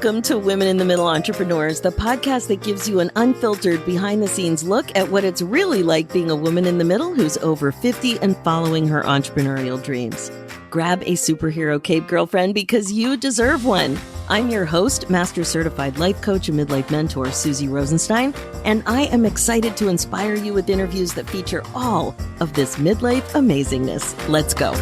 Welcome to Women in the Middle Entrepreneurs, the podcast that gives you an unfiltered, behind-the-scenes look at what it's really like being a woman in the middle who's over 50 and following her entrepreneurial dreams. Grab a superhero cape, girlfriend, because you deserve one. I'm your host, Master Certified Life Coach and Midlife Mentor, Suzy Rosenstein, and I am excited to inspire you with interviews that feature all of this midlife amazingness. Let's go.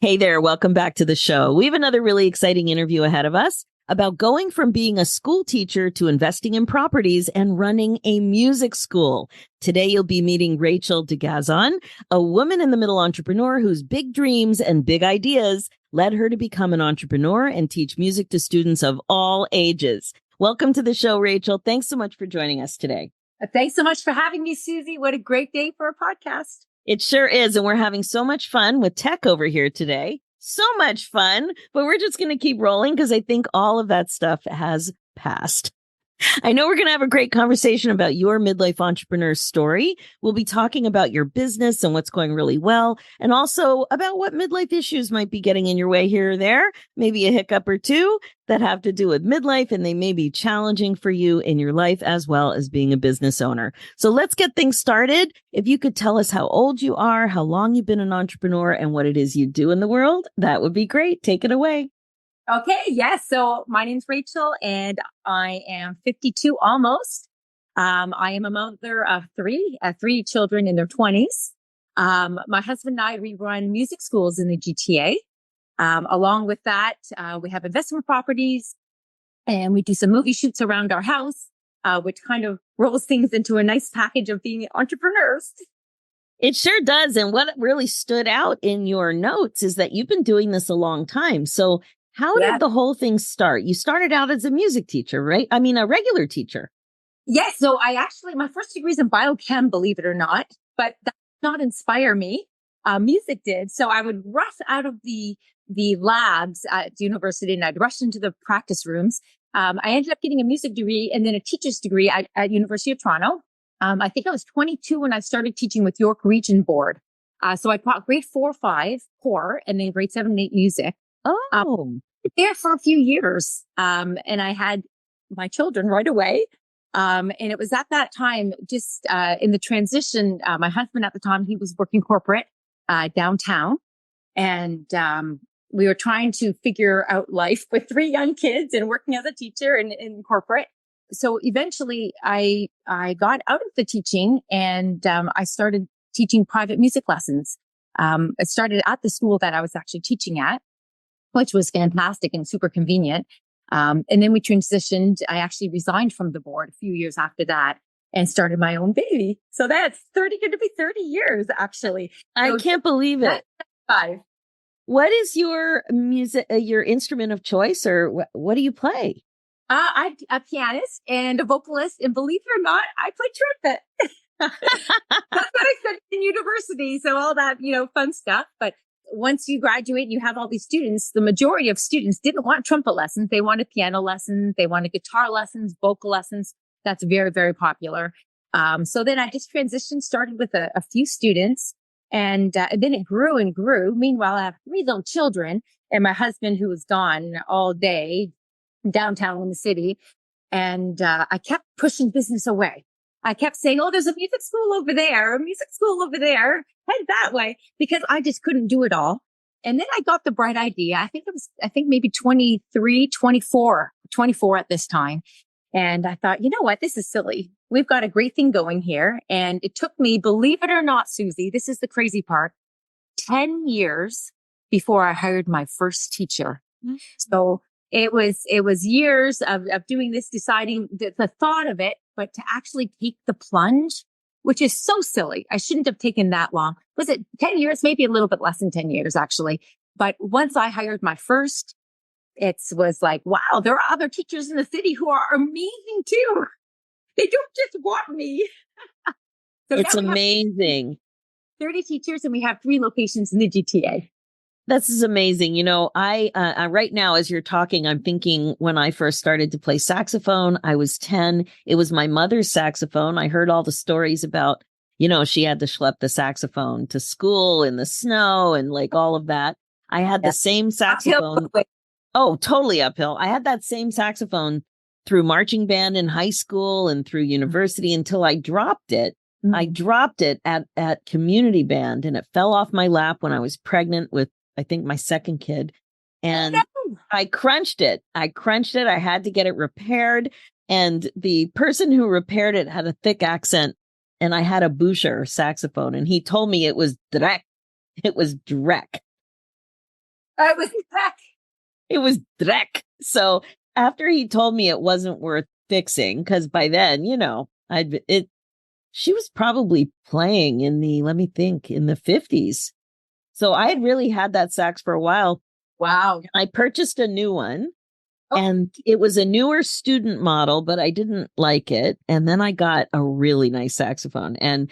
Hey there, welcome back to the show. We have another really exciting interview ahead of us about going from being a school teacher to investing in properties and running a music school. Today, you'll be meeting Rachel DeGazon, a woman in the middle entrepreneur whose big dreams and big ideas led her to become an entrepreneur and teach music to students of all ages. Welcome to the show, Rachel. Thanks so much for joining us today. Thanks so much for having me, Suzy. What a great day for a podcast. It sure is. And we're having so much fun with tech over here today. So much fun. But we're just going to keep rolling because I think all of that stuff has passed. I know we're going to have a great conversation about your midlife entrepreneur story. We'll be talking about your business and what's going really well, and also about what midlife issues might be getting in your way here or there, maybe a hiccup or two that have to do with midlife, and they may be challenging for you in your life as well as being a business owner. So let's get things started. If you could tell us how old you are, how long you've been an entrepreneur, and what it is you do in the world, that would be great. Take it away. Okay, yes. So my name's Rachel and I am 52 almost. I am a mother of three children in their 20s. My husband and I, we run music schools in the GTA. Along with that, we have investment properties and we do some movie shoots around our house, which kind of rolls things into a nice package of being entrepreneurs. It sure does. And what really stood out in your notes is that you've been doing this a long time. So how did the whole thing start? You started out as a music teacher, right? I mean, a regular teacher. Yes. So my first degree is in biochem, believe it or not, but that did not inspire me. Music did. So I would rush out of the labs at the university and I'd rush into the practice rooms. I ended up getting a music degree and then a teacher's degree at University of Toronto. I think I was 22 when I started teaching with York Region Board. So I taught grade 4, 5 core and then grade 7 and 8 music. There for a few years. And I had my children right away. And it was at that time, just, in the transition, my husband at the time, he was working corporate, downtown. And, we were trying to figure out life with 3 young kids and working as a teacher in corporate. So eventually I got out of the teaching and, I started teaching private music lessons. It started at the school that I was actually teaching at, which was fantastic and super convenient. And then we transitioned. I actually resigned from the board a few years after that and started my own baby. So that's going to be 30 years, actually. I can't believe it. 5. What is your music, your instrument of choice, or what do you play? I'm a pianist and a vocalist. And believe it or not, I play trumpet. That's what I studied in university. So all that, fun stuff. But once you graduate, you have all these students. The majority of students didn't want trumpet lessons. They wanted piano lessons. They wanted guitar lessons, vocal lessons. That's very, very popular. So then I just transitioned, started with a few students and then it grew and grew. Meanwhile, I have 3 little children and my husband who was gone all day downtown in the city. And I kept pushing business away. I kept saying, oh, there's a music school over there, head that way, because I just couldn't do it all. And then I got the bright idea. I think maybe 24 at this time. And I thought, you know what? This is silly. We've got a great thing going here. And it took me, believe it or not, Suzy, this is the crazy part, 10 years before I hired my first teacher. Mm-hmm. So it was years of doing this, deciding the thought of it, but to actually take the plunge, which is so silly. I shouldn't have taken that long. Was it 10 years? Maybe a little bit less than 10 years, actually. But once I hired my first, it was like, wow, there are other teachers in the city who are amazing too. They don't just want me. So it's amazing. 30 teachers and we have 3 locations in the GTA. This is amazing. I right now, as you're talking, I'm thinking when I first started to play saxophone, I was 10. It was my mother's saxophone. I heard all the stories about she had to schlep the saxophone to school in the snow and like all of that. I had the same saxophone. Oh, totally uphill. I had that same saxophone through marching band in high school and through university until I dropped it. I dropped it at community band, and it fell off my lap when I was pregnant with, I think, my second kid. And I crunched it. I had to get it repaired. And the person who repaired it had a thick accent, and I had a Boucher saxophone, and he told me it was Drek. It was Drek. It was Drek. It was Drek. So after he told me it wasn't worth fixing, because by then, she was probably playing in the 50s. So I had really had that sax for a while. Wow. I purchased a new one, and it was a newer student model, but I didn't like it. And then I got a really nice saxophone, and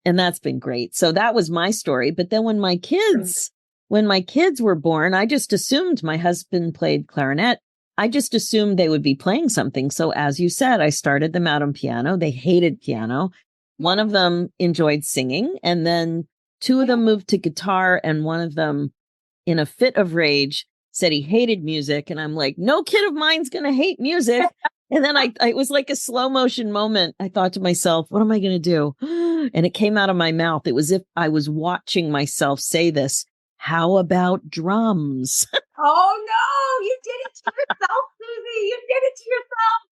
that's been great. So that was my story. But then when my kids were born, I just assumed my husband played clarinet. I just assumed they would be playing something. So as you said, I started them out on piano. They hated piano. One of them enjoyed singing, and then two of them moved to guitar, and one of them, in a fit of rage, said he hated music. And I'm like, no kid of mine's going to hate music. And then it was like a slow motion moment. I thought to myself, what am I going to do? And it came out of my mouth. It was if I was watching myself say this. How about drums? Oh, no, you did it to yourself, Suzy. You did it to yourself.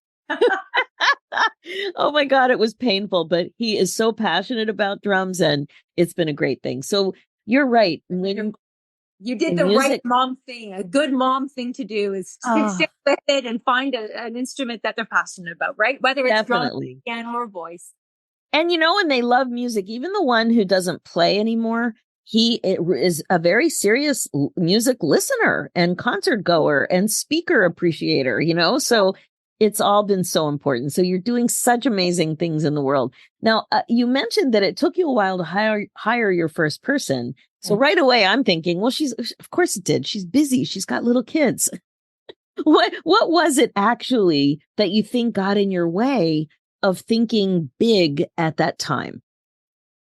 Oh my God, it was painful, but he is so passionate about drums, and it's been a great thing. So you're right. You did the right mom thing. A good mom thing to do is stick with it and find an instrument that they're passionate about, right? Whether it's drums, piano, or voice. And when they love music, even the one who doesn't play anymore, he is a very serious music listener and concert goer and speaker appreciator, so it's all been so important. So you're doing such amazing things in the world. Now, you mentioned that it took you a while to hire your first person. So right away, I'm thinking, well, of course it did. She's busy. She's got little kids. What was it actually that you think got in your way of thinking big at that time?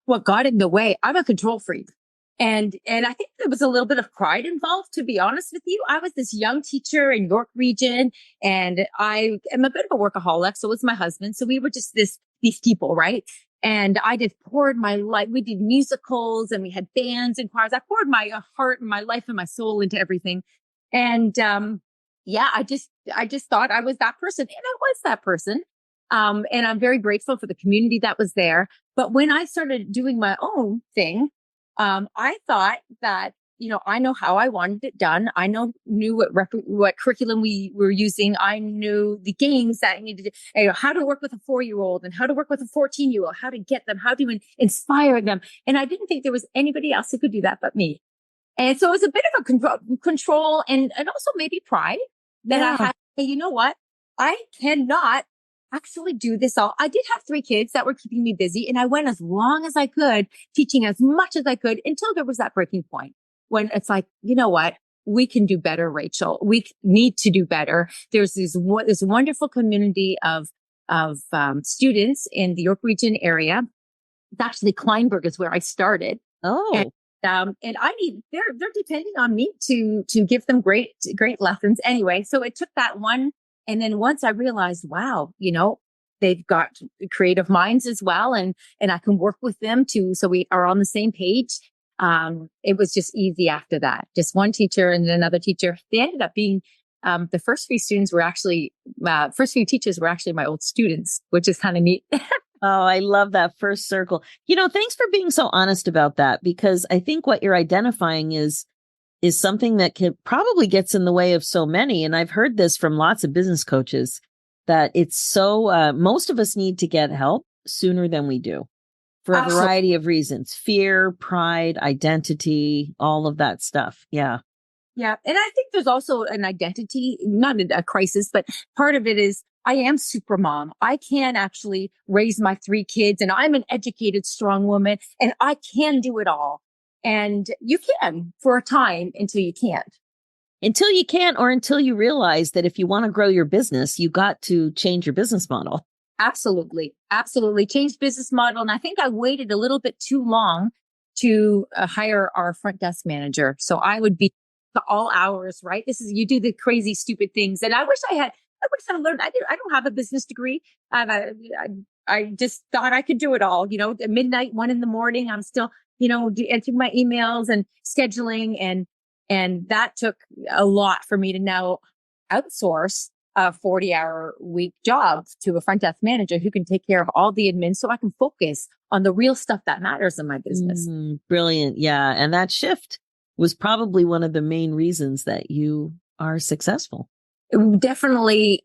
What got in the way? I'm a control freak. And I think there was a little bit of pride involved, to be honest with you. I was this young teacher in York region, and I am a bit of a workaholic. So was my husband. So we were just these people, right? And I just poured my life. We did musicals, and we had bands and choirs. I poured my heart and my life and my soul into everything. And, I just thought I was that person, and I was that person. And I'm very grateful for the community that was there. But when I started doing my own thing, I thought that, I know how I wanted it done. I knew what curriculum we were using. I knew the games that I needed to, how to work with a 4-year-old and how to work with a 14-year-old, how to get them, how to inspire them. And I didn't think there was anybody else who could do that but me. And so it was a bit of a control and also maybe pride that I had. Hey, you know what? I cannot actually do this all. I did have 3 kids that were keeping me busy, and I went as long as I could, teaching as much as I could until there was that breaking point when it's like, you know what? We can do better, Rachel. We need to do better. There's this wonderful community of students in the York Region area. It's actually Kleinburg is where I started. Oh. And they're depending on me to give them great lessons. Anyway, so it took that one. And then once I realized, wow, they've got creative minds as well. And I can work with them too. So we are on the same page. It was just easy after that. Just one teacher and then another teacher. They ended up being, the first few teachers were actually my old students, which is kind of neat. Oh, I love that first circle. Thanks for being so honest about that, because I think what you're identifying is something that probably gets in the way of so many. And I've heard this from lots of business coaches that it's so, most of us need to get help sooner than we do for a variety of reasons: fear, pride, identity, all of that stuff. Yeah. Yeah. And I think there's also an identity, not a crisis, but part of it is I am super mom. I can actually raise my 3 kids, and I'm an educated, strong woman, and I can do it all. And you can for a time until you can't. Until you can't, or until you realize that if you want to grow your business, you got to change your business model. Absolutely. Absolutely. Changed business model. And I think I waited a little bit too long to hire our front desk manager. So I would be to all hours, right? This is, you do the crazy, stupid things. And I wish I learned, I don't have a business degree. I just thought I could do it all, at midnight, 1 a.m, I'm still, entering my emails and scheduling. And that took a lot for me to now outsource a 40-hour week job to a front desk manager who can take care of all the admin so I can focus on the real stuff that matters in my business. Brilliant. Yeah. And that shift was probably one of the main reasons that you are successful. Definitely,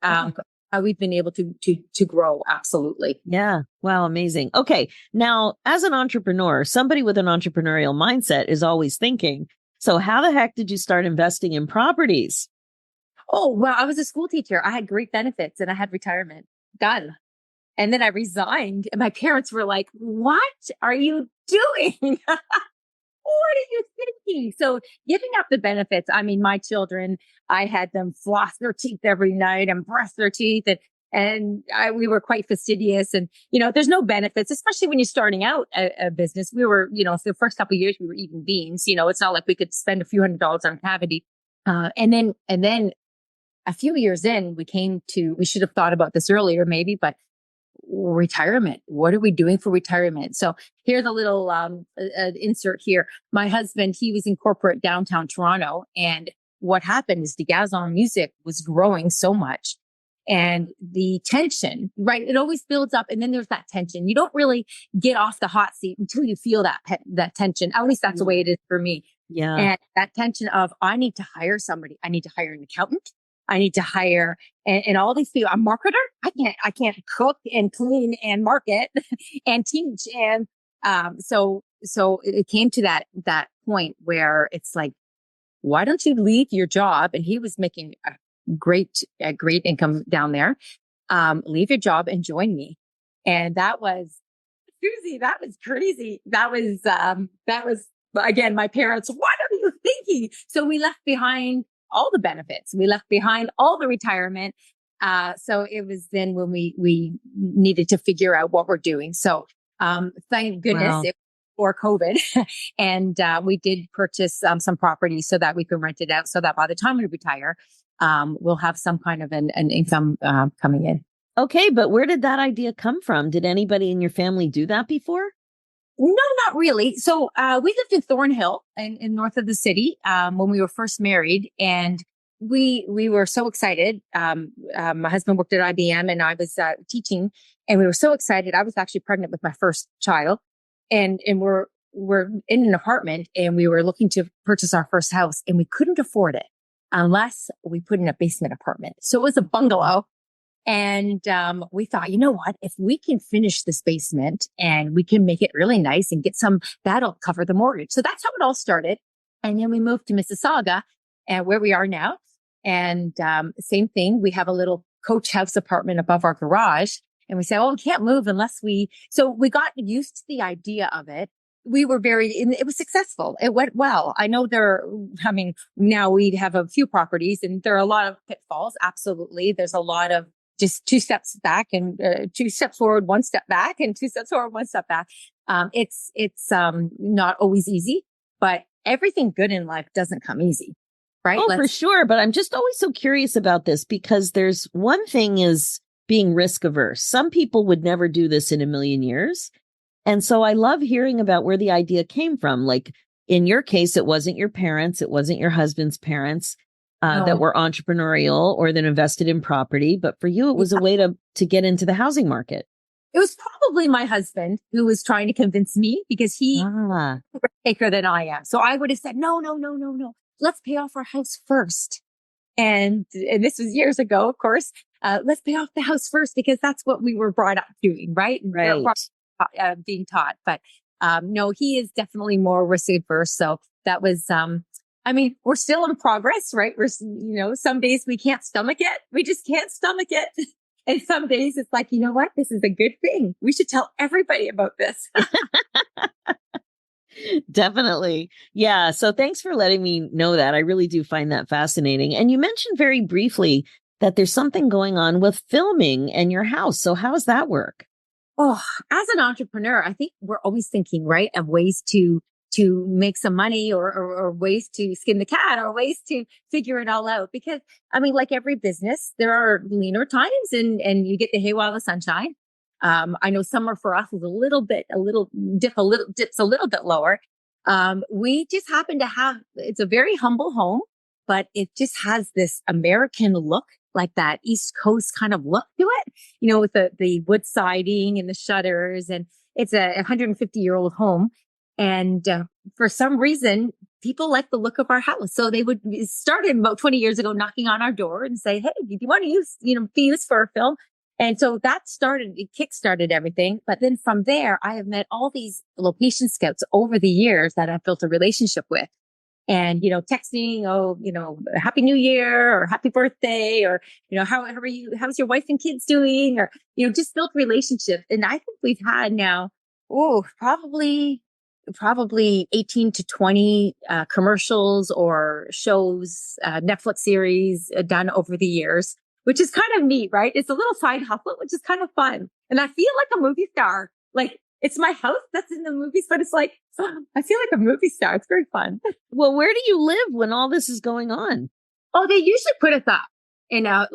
we've been able to grow. Absolutely. Yeah. Wow. Amazing. Okay. Now, as an entrepreneur, somebody with an entrepreneurial mindset is always thinking, so how the heck did you start investing in properties? Oh, well, I was a school teacher. I had great benefits and I had retirement done. And then I resigned and my parents were like, what are you doing? What are you thinking? So giving up the benefits. I mean, my children, I had them floss their teeth every night and brush their teeth we were quite fastidious and, there's no benefits, especially when you're starting out a business. We were, for the first couple of years, we were eating beans, it's not like we could spend a few $100s on a cavity. And then a few years in, we should have thought about this earlier, maybe, but retirement. What are we doing for retirement? So here's a little insert here. My husband, he was in corporate downtown Toronto. And what happened is DeGazon music was growing so much. And the tension, right? It always builds up. And then there's that tension. You don't really get off the hot seat until you feel that tension. At least that's the way it is for me. Yeah. And that tension of, I need to hire somebody. I need to hire an accountant. I need to hire and all these people. A marketer. I can't cook and clean and market and teach. And so it came to that point where it's like, why don't you leave your job? And he was making a great income down there. Leave your job and join me. And that was Suzy. That was crazy. That was again, my parents. What are you thinking? So we left behind all the benefits. We left behind all the retirement. So it was then when we needed to figure out what we're doing. So thank goodness it was before COVID. And we did purchase some property so that we can rent it out so that by the time we retire, we'll have some kind of an income coming in. Okay, but where did that idea come from? Did anybody in your family do that before? No, not really. So we lived in Thornhill in north of the city when we were first married, and we were so excited. My husband worked at IBM, and I was teaching, and we were so excited. I was actually pregnant with my first child, and we're in an apartment, and we were looking to purchase our first house, and we couldn't afford it unless we put in a basement apartment. So it was a bungalow. And we thought, you know what, if we can finish this basement and we can make it really nice and get that'll cover the mortgage. So that's how it all started. And then we moved to Mississauga and where we are now. And same thing, we have a little coach house apartment above our garage. And we said, we can't move so we got used to the idea of it. It was successful. It went well. I know now we have a few properties and there are a lot of pitfalls. Absolutely. There's a lot of just 2 steps back and 2 steps forward, 1 step back and 2 steps forward, 1 step back. It's not always easy, but everything good in life doesn't come easy, right? Oh, for sure. But I'm just always so curious about this because there's one thing is being risk averse. Some people would never do this in a million years. And so I love hearing about where the idea came from. Like in your case, it wasn't your parents. It wasn't your husband's parents. That were entrepreneurial or that invested in property. But for you, it was a way to get into the housing market. It was probably my husband who was trying to convince me because he's a risk taker than I am. So I would have said, no. Let's pay off our house first. And this was years ago, of course. Let's pay off the house first because that's what we were brought up doing, right? Right. Being taught. But no, he is definitely more risk averse. So that was we're still in progress, right? We're, some days we can't stomach it. We just can't stomach it. And some days it's like, you know what? This is a good thing. We should tell everybody about this. Definitely. Yeah. So thanks for letting me know that. I really do find that fascinating. And you mentioned very briefly that there's something going on with filming and your house. So how does that work? Oh, as an entrepreneur, I think we're always thinking, right, of ways to make some money or ways to skin the cat or ways to figure it all out. Because I mean, like every business, there are leaner times and you get the hay while the sunshine. I know summer for us is dips a little bit lower. We just happen to have, it's a very humble home, but it just has this American look, like that East Coast kind of look to it, with the wood siding and the shutters. And it's a 150-year-old home. And for some reason, people like the look of our house. So they would started about 20 years ago knocking on our door and say, hey, do you want to use, be used for a film? And so it kickstarted everything. But then from there, I have met all these location scouts over the years that I've built a relationship with. And, texting, Happy New Year or Happy Birthday or, how are you, how's your wife and kids doing? Or, just built relationships. And I think we've had now, probably 18 to 20 commercials or shows, Netflix series done over the years, which is kind of neat, right? It's a little side hustle, which is kind of fun. And I feel like a movie star. Like, it's my house that's in the movies, but it's like, I feel like a movie star. It's very fun. Well, where do you live when all this is going on? Oh, they usually put us up in a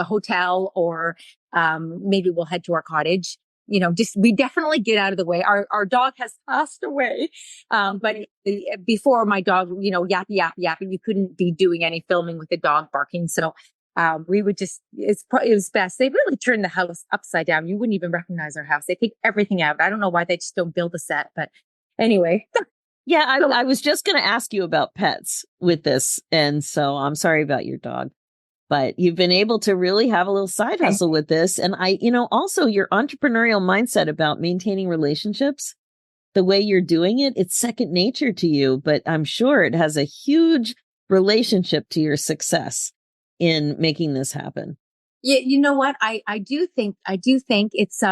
hotel or maybe we'll head to our cottage. We definitely get out of the way. Our dog has passed away. But before my dog, yap, yap, yap, you couldn't be doing any filming with the dog barking. So we would it was best. They really turned the house upside down. You wouldn't even recognize our house. They take everything out. I don't know why they just don't build a set, but anyway. Yeah, I was just going to ask you about pets with this. And so I'm sorry about your dog, but you've been able to really have a little side hustle with this. And also your entrepreneurial mindset about maintaining relationships, the way you're doing it, it's second nature to you, but I'm sure it has a huge relationship to your success in making this happen. Yeah, you know what? I do think it's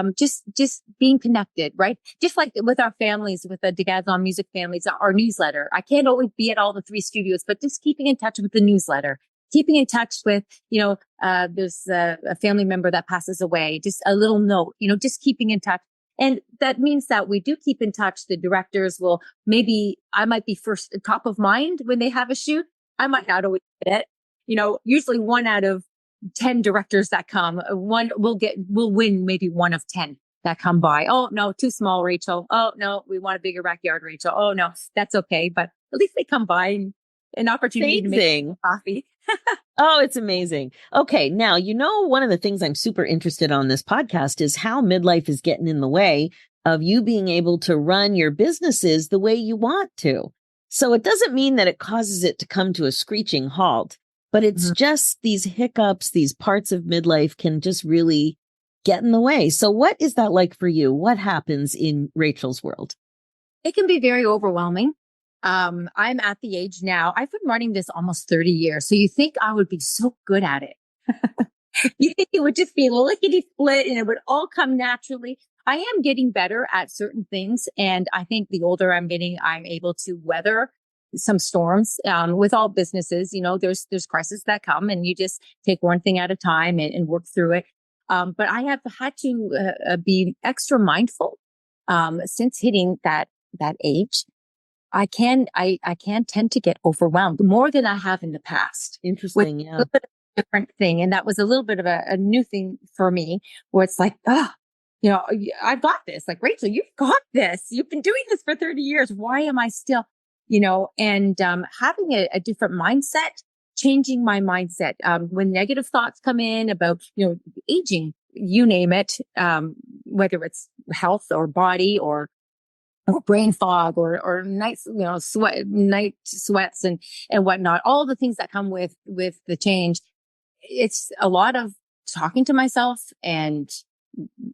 just being connected, right? Just like with our families, with the DeGazon music families, our newsletter. I can't always be at all the 3 studios, but just keeping in touch with the newsletter, keeping in touch with, there's a family member that passes away, just a little note, just keeping in touch. And that means that we do keep in touch. The directors I might be first top of mind when they have a shoot. I might not always get it. Usually 1 out of 10 directors that come, we'll win maybe 1 of 10 that come by. Oh no, too small, Rachel. Oh no, we want a bigger backyard, Rachel. Oh no, that's okay. But at least they come by and an opportunity to make coffee. Oh, it's amazing. Okay. Now, one of the things I'm super interested on this podcast is how midlife is getting in the way of you being able to run your businesses the way you want to. So it doesn't mean that it causes it to come to a screeching halt. But it's just these hiccups, these parts of midlife can just really get in the way. So what is that like for you? What happens in Rachel's world? It can be very overwhelming. I'm at the age now, I've been running this almost 30 years. So you think I would be so good at it. You think it would just be lickety split and it would all come naturally. I am getting better at certain things. And I think the older I'm getting, I'm able to weather some storms. With all businesses, there's crises that come and you just take one thing at a time and work through it. But I have had to be extra mindful since hitting that age. I can tend to get overwhelmed more than I have in the past. Interesting, yeah. A little bit of a different thing, and that was a little bit of a new thing for me, where it's like, I've got this. Like, Rachel, you've got this. You've been doing this for 30 years. Why am I still? And having a different mindset, changing my mindset. When negative thoughts come in about, aging, you name it, whether it's health or body or brain fog or night sweats and whatnot, all the things that come with the change. It's a lot of talking to myself and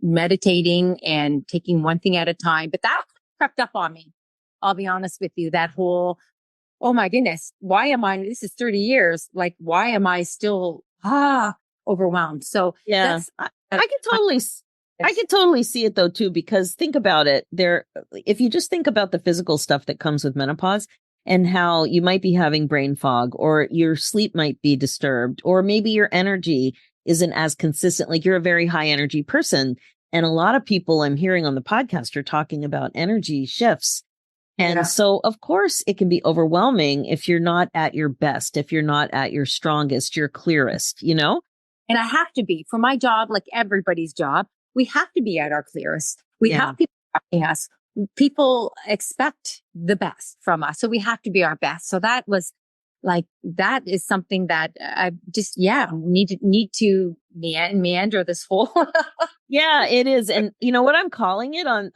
meditating and taking one thing at a time. But that crept up on me. I'll be honest with you, that whole, oh my goodness, this is 30 years. Like, why am I still, overwhelmed? So yeah, I can totally see it though, too, because think about it if you just think about the physical stuff that comes with menopause, and how you might be having brain fog, or your sleep might be disturbed, or maybe your energy isn't as consistent. Like you're a very high energy person. And a lot of people I'm hearing on the podcast are talking about energy shifts. And so, of course, it can be overwhelming if you're not at your best, if you're not at your strongest, your clearest, you know? And I have to be for my job, like everybody's job. We have to be at our clearest. We have people watching us. People expect the best from us. So we have to be our best. So that was like, that is something that I just, need to meander this whole. Yeah, it is. And you know what I'm calling it on,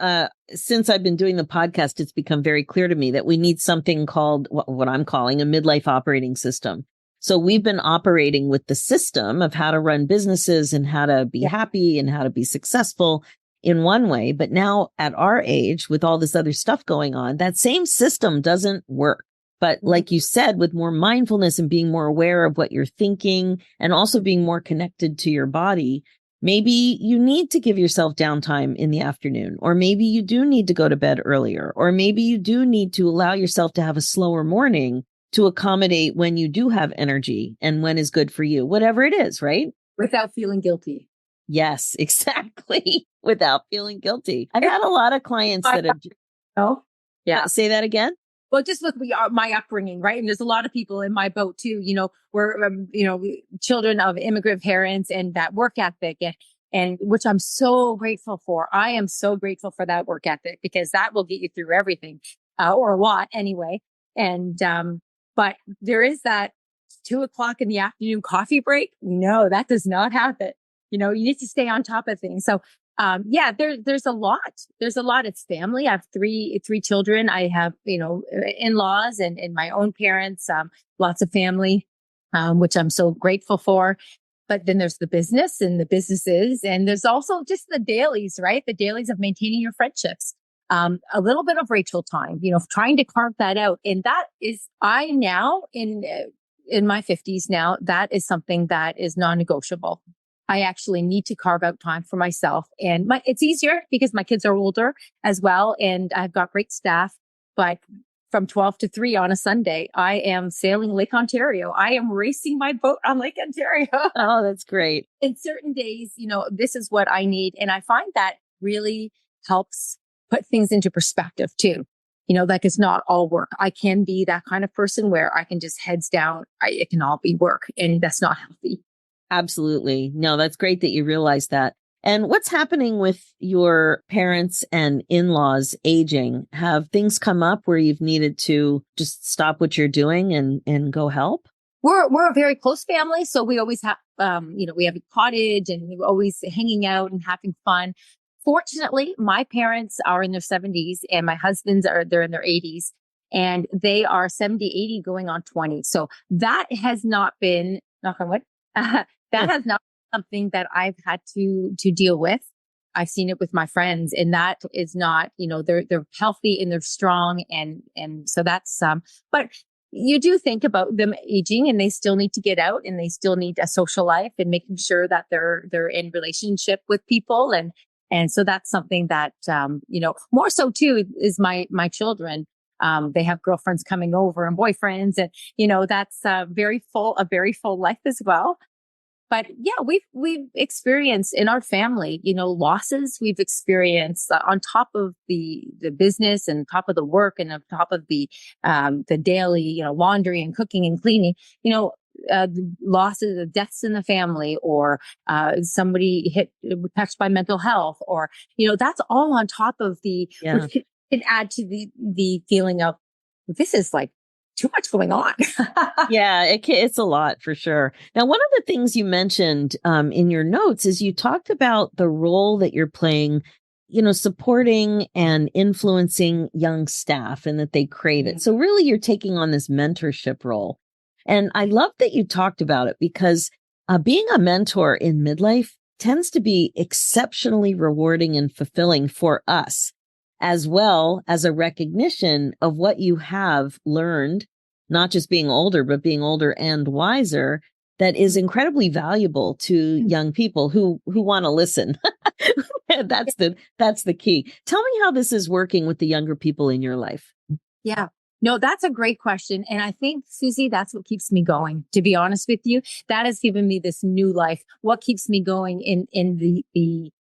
since I've been doing the podcast, it's become very clear to me that we need something called what I'm calling a midlife operating system. So we've been operating with the system of how to run businesses and how to be happy and how to be successful in one way. But now at our age, with all this other stuff going on, that same system doesn't work. But like you said, with more mindfulness and being more aware of what you're thinking and also being more connected to your body, maybe you need to give yourself downtime in the afternoon, or maybe you do need to go to bed earlier, or maybe you do need to allow yourself to have a slower morning to accommodate when you do have energy and when is good for you, whatever it is, right? Without feeling guilty. Yes, exactly. Without feeling guilty. I've had a lot of clients that have. Oh, yeah. Say that again. Well, just with my upbringing, right? And there's a lot of people in my boat too. You know, we're, children of immigrant parents and that work ethic, and which I'm so grateful for. I am so grateful for that work ethic because that will get you through everything, or a lot anyway. And, but there is that 2:00 in the afternoon coffee break. No, that does not happen. You need to stay on top of things. So, there's a lot. There's a lot. It's family. I have three children. I have, in-laws and my own parents, lots of family, which I'm so grateful for. But then there's the business and the businesses. And there's also just the dailies, right? The dailies of maintaining your friendships. A little bit of Rachel time, trying to carve that out. And that is, I now in my 50s now, that is something that is non-negotiable. I actually need to carve out time for myself, and it's easier because my kids are older as well. And I've got great staff, but from 12 to 3 on a Sunday, I am sailing Lake Ontario. I am racing my boat on Lake Ontario. Oh, that's great. In certain days, this is what I need. And I find that really helps put things into perspective too. Like it's not all work. I can be that kind of person where I can just heads down. It can all be work, and that's not healthy. Absolutely. No, that's great that you realize that. And what's happening with your parents and in-laws aging? Have things come up where you've needed to just stop what you're doing and go help? We're a very close family. So we always have, we have a cottage and we're always hanging out and having fun. Fortunately, my parents are in their 70s and my husband's they're in their 80s, and they are 70, 80 going on 20. So that has not been, knock on wood, that has not been something that I've had to deal with. I've seen it with my friends, and that is not, they're healthy and they're strong. And so that's, but you do think about them aging, and they still need to get out, and they still need a social life, and making sure that they're in relationship with people. And so that's something that, more so too is my children. They have girlfriends coming over and boyfriends, and, that's a very full life as well. But yeah, we've experienced in our family, losses. We've experienced on top of the business and top of the work and on top of the daily, laundry and cooking and cleaning, losses of deaths in the family, or somebody touched by mental health, or, that's all on top of which can add to the feeling of this is like too much going on. Yeah, it's a lot for sure. Now, one of the things you mentioned in your notes is you talked about the role that you're playing, supporting and influencing young staff, and that they crave it. So really, you're taking on this mentorship role. And I love that you talked about it, because being a mentor in midlife tends to be exceptionally rewarding and fulfilling for us, as well as a recognition of what you have learned, not just being older, but being older and wiser, that is incredibly valuable to young people who want to listen. That's the key. Tell me how this is working with the younger people in your life. Yeah. No, that's a great question. And I think, Suzy, that's what keeps me going. To be honest with you, that has given me this new life. What keeps me going in the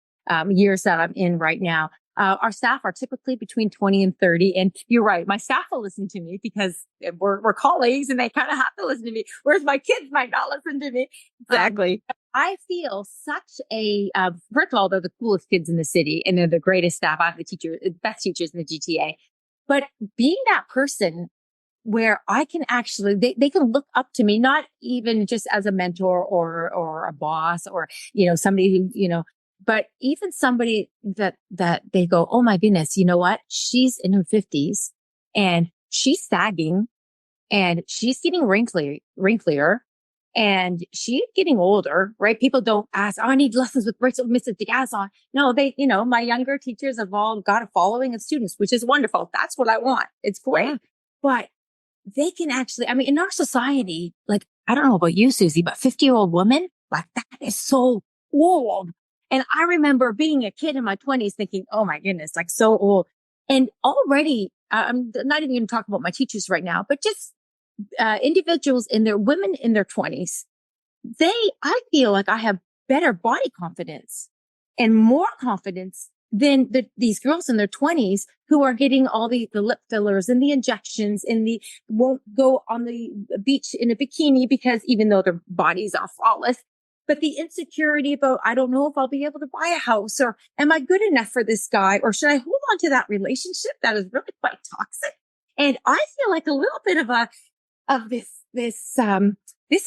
years that I'm in right now? Our staff are typically between 20 and 30. And you're right. My staff will listen to me because we're colleagues and they kind of have to listen to me. Whereas my kids might not listen to me. Exactly. I feel such first of all, they're the coolest kids in the city and they're the greatest staff. I have the best teachers in the GTA. But being that person where I can actually, they can look up to me, not even just as a mentor or a boss or, somebody who, but even somebody that they go, oh my goodness, you know what? She's in her 50s and she's sagging and she's getting wrinklier and she's getting older, right? People don't ask, oh, I need lessons with Rachel, Mrs. DeGazon. No, my younger teachers have all got a following of students, which is wonderful. That's what I want. It's great. Yeah. But they can actually, in our society, like, I don't know about you, Suzy, but 50-year-old woman, like that is so old. And I remember being a kid in my 20s thinking, oh my goodness, like so old. And already, I'm not even going to talk about my teachers right now, but just individuals women in their 20s, I feel like I have better body confidence and more confidence than these girls in their 20s who are getting all the lip fillers and the injections and won't go on the beach in a bikini because even though their bodies are flawless, but the insecurity about, I don't know if I'll be able to buy a house or am I good enough for this guy? Or should I hold on to that relationship that is really quite toxic? And I feel like a little bit of this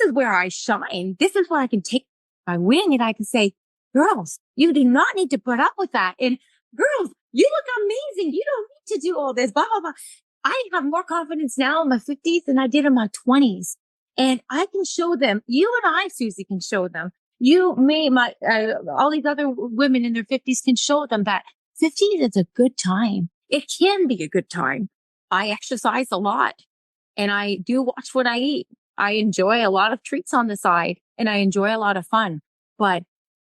is where I shine. This is where I can take my wing and I can say, girls, you do not need to put up with that. And girls, you look amazing. You don't need to do all this, blah, blah, blah. I have more confidence now in my 50s than I did in my 20s. And I can show them, you and I, Suzy, can show them. You, me, all these other women in their 50s can show them that 50s is a good time. It can be a good time. I exercise a lot and I do watch what I eat. I enjoy a lot of treats on the side and I enjoy a lot of fun. But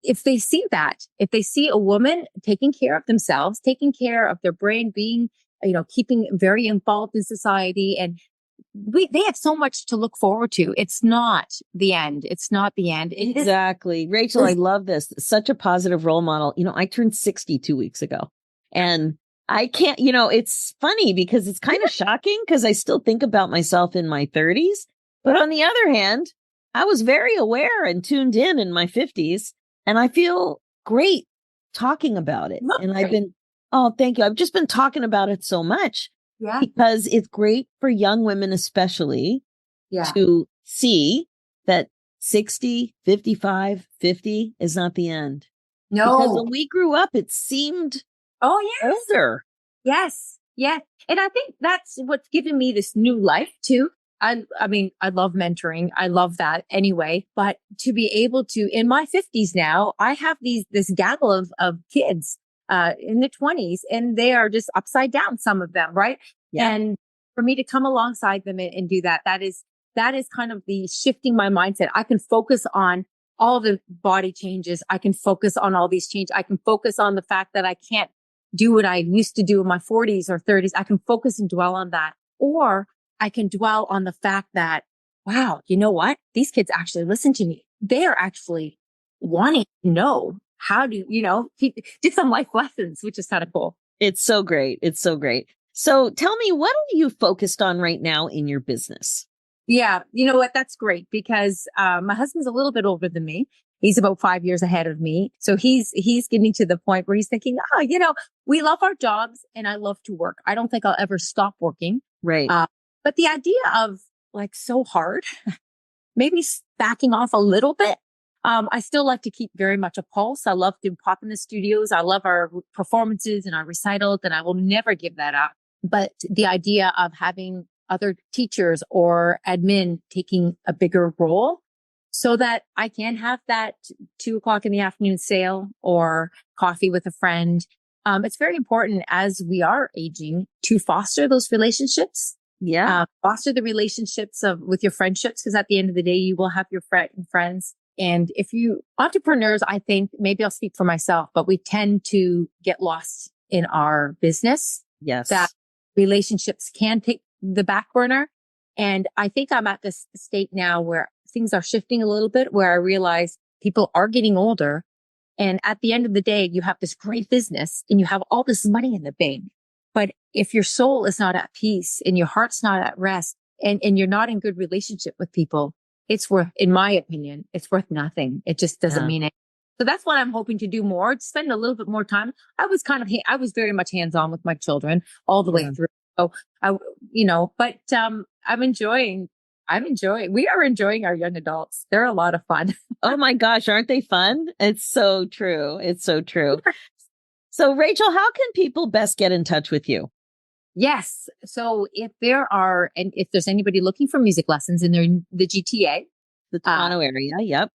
if they see a woman taking care of themselves, taking care of their brain, being, keeping very involved in society, and they have so much to look forward to. It's not the end. It's not the end. Exactly. Rachel, I love this. Such a positive role model. I turned 60 2 weeks ago and I can't, it's funny because it's kind of shocking because I still think about myself in my 30s. But on the other hand, I was very aware and tuned in my 50s. And I feel great talking about it. Thank you. I've just been talking about it so much because it's great for young women, especially to see that 60, 55, 50 is not the end. No. Because when we grew up, it seemed older. Yes. Yeah. And I think that's what's given me this new life too. I love mentoring. I love that anyway, but to be able to, in my 50s now, I have this gaggle of kids, in the 20s and they are just upside down, some of them. Right. Yeah. And for me to come alongside them and do that is kind of the shifting my mindset. I can focus on all the body changes. I can focus on all these changes. I can focus on the fact that I can't do what I used to do in my 40s or 30s. I can focus and dwell on that. Or I can dwell on the fact that, wow, you know what? These kids actually listen to me. They are actually wanting to know how to, do some life lessons, which is kind of cool. It's so great. It's so great. So tell me, what are you focused on right now in your business? Yeah. You know what? That's great because my husband's a little bit older than me. He's about 5 years ahead of me. So he's getting to the point where he's thinking, we love our jobs and I love to work. I don't think I'll ever stop working. Right. But the idea of like so hard, maybe backing off a little bit. I still like to keep very much a pulse. I love to pop in the studios. I love our performances and our recitals, and I will never give that up. But the idea of having other teachers or admin taking a bigger role so that I can have that 2:00 in the afternoon sale or coffee with a friend. It's very important as we are aging to foster those relationships. Yeah. Foster the relationships with your friendships, because at the end of the day, you will have your friends. And if entrepreneurs, I think, maybe I'll speak for myself, but we tend to get lost in our business. Yes. That relationships can take the back burner. And I think I'm at this state now where things are shifting a little bit, where I realize people are getting older. And at the end of the day, you have this great business and you have all this money in the bank. But if your soul is not at peace and your heart's not at rest and you're not in good relationship with people, it's worth, in my opinion, it's worth nothing. It just doesn't mean it. So that's what I'm hoping to do more, to spend a little bit more time. I was very much hands-on with my children all the way through. So we are enjoying our young adults. They're a lot of fun. Oh my gosh, aren't they fun? It's so true. It's so true. So Rachel, how can people best get in touch with you? Yes. So if there's anybody looking for music lessons in the GTA, the Toronto area, yep.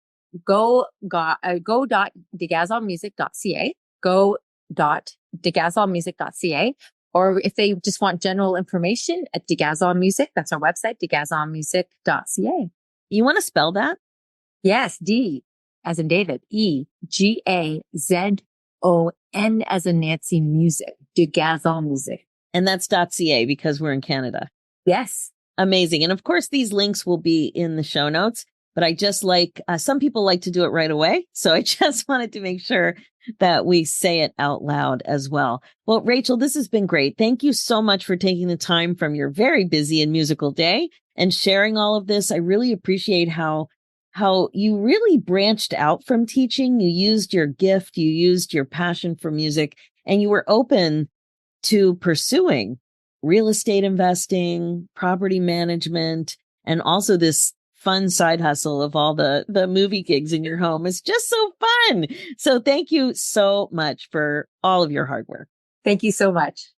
go.degazonmusic.ca, go.degazonmusic.ca. Or if they just want general information at DeGazon Music, that's our website, degazonmusic.ca. You want to spell that? Yes, D as in David, EGAZON as in Nancy Music, DeGazon Music. And that's .ca because we're in Canada. Yes. Amazing. And of course, these links will be in the show notes, but I just some people like to do it right away. So I just wanted to make sure that we say it out loud as well. Well, Rachel, this has been great. Thank you so much for taking the time from your very busy and musical day and sharing all of this. I really appreciate how you really branched out from teaching. You used your gift, you used your passion for music, and you were open to pursuing real estate investing, property management, and also this fun side hustle of all the movie gigs in your home. It's just so fun. So thank you so much for all of your hard work. Thank you so much.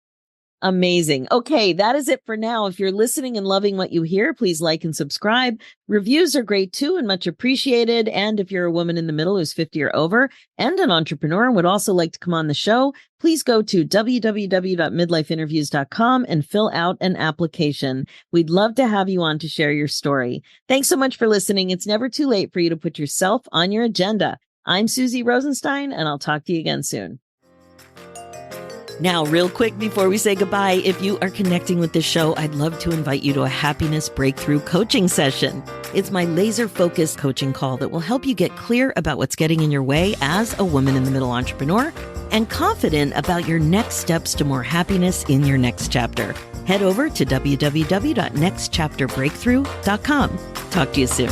Amazing. Okay, that is it for now. If you're listening and loving what you hear, please like and subscribe. Reviews are great too and much appreciated. And if you're a woman in the middle who's 50 or over and an entrepreneur and would also like to come on the show, please go to www.midlifeinterviews.com and fill out an application. We'd love to have you on to share your story. Thanks so much for listening. It's never too late for you to put yourself on your agenda. I'm Suzy Rosenstein, and I'll talk to you again soon. Now, real quick before we say goodbye, if you are connecting with this show, I'd love to invite you to a happiness breakthrough coaching session. It's my laser-focused coaching call that will help you get clear about what's getting in your way as a woman in the middle entrepreneur and confident about your next steps to more happiness in your next chapter. Head over to www.nextchapterbreakthrough.com. Talk to you soon.